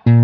Hello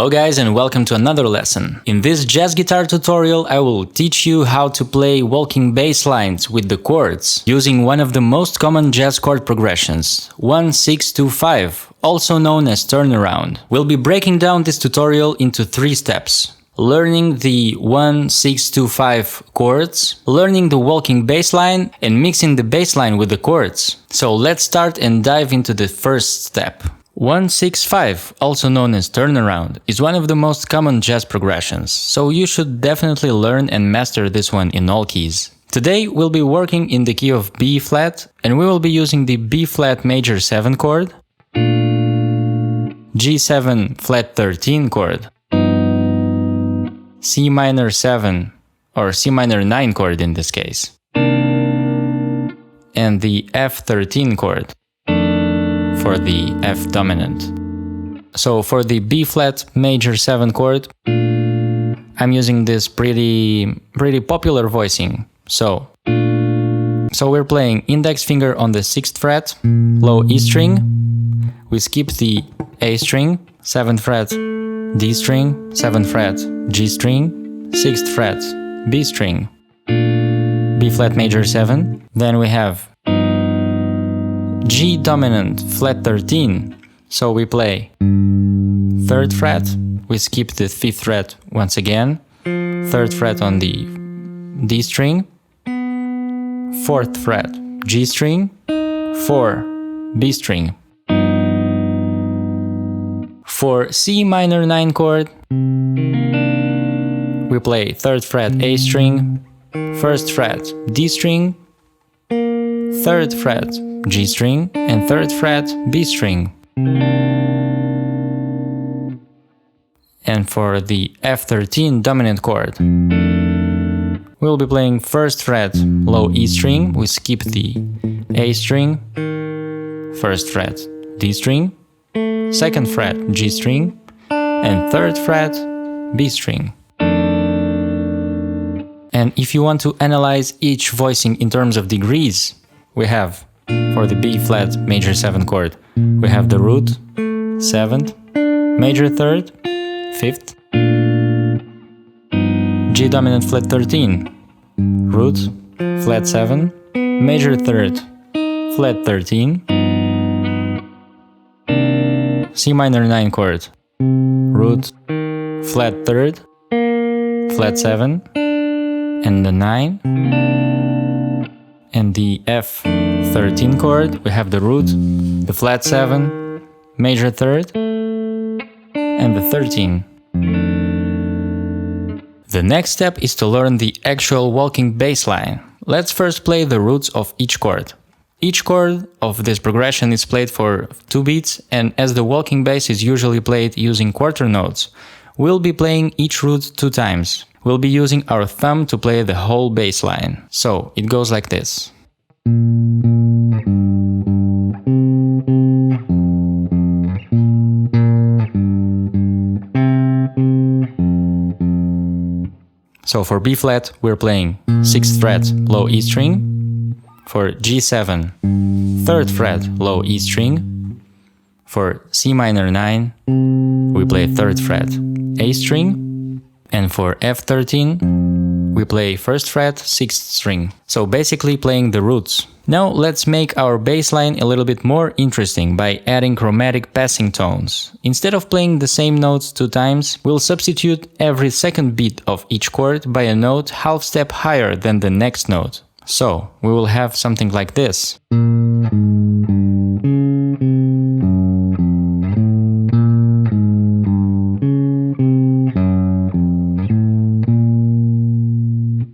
guys, and welcome to another lesson. In this jazz guitar tutorial I will teach you how to play walking bass lines with the chords using one of the most common jazz chord progressions, 1-6-2-5, also known as turnaround. We'll be breaking down this tutorial into 3 steps. Learning the 1-6-2-5 chords, learning the walking bass line, and mixing the bass line with the chords. So let's start and dive into the first step. 1-6-5, also known as turnaround, is one of the most common jazz progressions, so you should definitely learn and master this one in all keys. Today we'll be working in the key of B flat, and we will be using the B flat major 7 chord, G7 flat 13 chord, C minor 7 or C minor 9 chord in this case, and the F13 chord for the F dominant. So for the B flat major 7 chord, I'm using this pretty popular voicing. So we're playing index finger on the 6th fret, low E string, we skip the A string, 7th fret D string, 7th fret G string, 6th fret B string, B flat major 7, then we have G dominant flat 13, so we play 3rd fret, we skip the 5th fret once again, 3rd fret on the D string, 4th fret G string, 4 B string. For C minor 9 chord, we play 3rd fret A string, 1st fret D string, 3rd fret G string, and 3rd fret B string. And for the F13 dominant chord, we'll be playing 1st fret low E string, we skip the A string, 1st fret D string, 2nd fret G string, and 3rd fret B string. And if you want to analyze each voicing in terms of degrees, we have for the B flat major 7 chord, we have the root, 7th, major 3rd, 5th, G dominant flat 13, root, flat 7, major 3rd, flat 13, C minor 9 chord, root, flat 3rd, flat 7, and the 9, and the F13 chord, we have the root, the flat 7, major 3rd, and the 13. The next step is to learn the actual walking bass line. Let's first play the roots of each chord. Each chord of this progression is played for 2 beats, and as the walking bass is usually played using quarter notes, we'll be playing each root 2 times. We'll be using our thumb to play the whole bass line. So it goes like this. So for B flat, we're playing 6th fret low E string. For G7, 3rd fret low E string. For C minor 9, we play 3rd fret A string. And for F13, we play 1st fret 6th string. So basically playing the roots. Now let's make our bass line a little bit more interesting by adding chromatic passing tones. Instead of playing the same notes 2 times, we'll substitute every second beat of each chord by a note half step higher than the next note. So we will have something like this.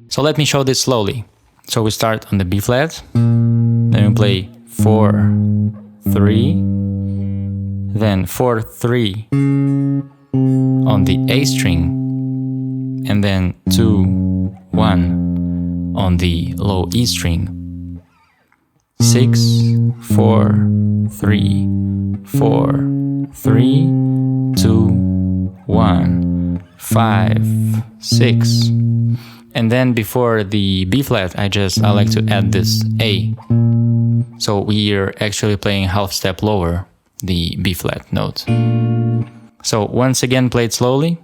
So let me show this slowly. So we start on the B flat, then we play 4, 3, then 4, 3 on the A string, and then 2, 1 on the low E string. 6, 4, 3, 4, 3, 2, 1, 5, 6. And then before the B flat, I like to add this A. So we're actually playing half step lower, the B flat note. So once again, play it slowly.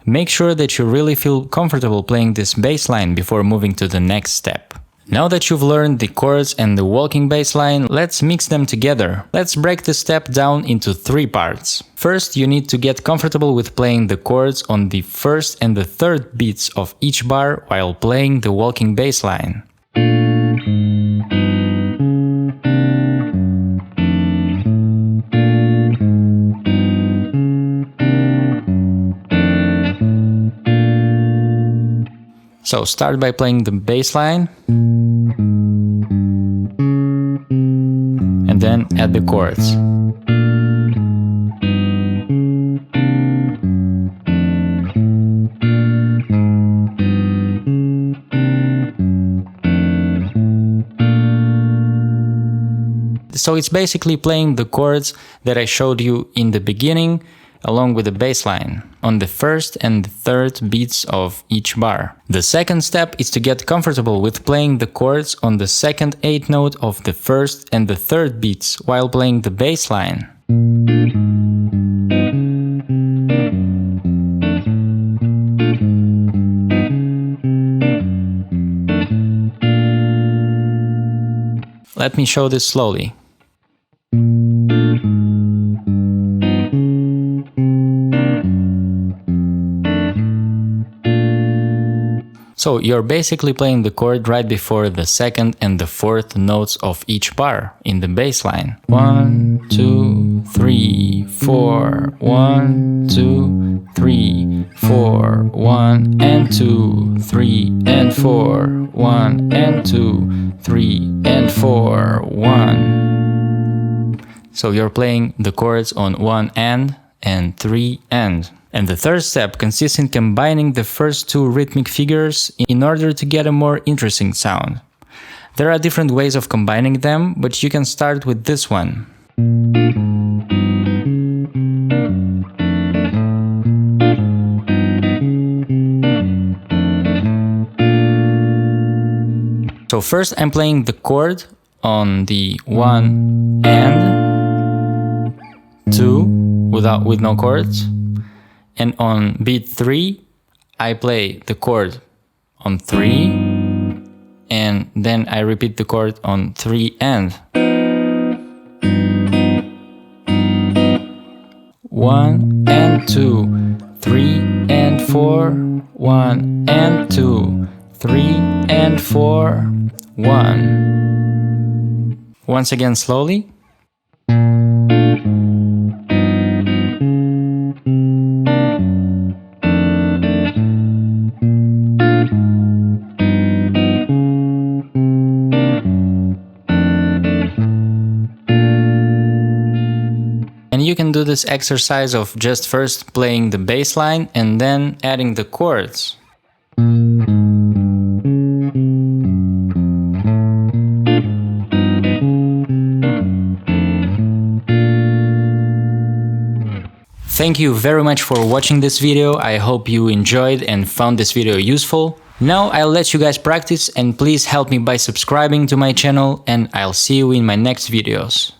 Make sure that you really feel comfortable playing this bass line before moving to the next step. Now that you've learned the chords and the walking bass line, let's mix them together. Let's break the step down into 3 parts. First, you need to get comfortable with playing the chords on the first and the third beats of each bar while playing the walking bass line. So start by playing the bass line and then add the chords. So it's basically playing the chords that I showed you in the beginning along with the bass line on the first and the third beats of each bar. The second step is to get comfortable with playing the chords on the second 8th note of the first and the third beats while playing the bass line. Let me show this slowly. So you're basically playing the chord right before the second and the fourth notes of each bar in the bass line. 1, 2, 3, 4, 1, 2, 3, 4, 1 and 2, 3 and 4, 1 and 2, 3 and 4, 1. So you're playing the chords on 1 and 3 and. And the third step consists in combining the first 2 rhythmic figures in order to get a more interesting sound. There are different ways of combining them, but you can start with this one. So first I'm playing the chord on the 1 and 2 with no chords. And on beat 3, I play the chord on 3, and then I repeat the chord on 3 and. 1 and 2, 3 and 4, 1 and 2, 3 and 4, 1. Once again slowly. And you can do this exercise of just first playing the bass line and then adding the chords. Thank you very much for watching this video. I hope you enjoyed and found this video useful. Now I'll let you guys practice, and please help me by subscribing to my channel, and I'll see you in my next videos.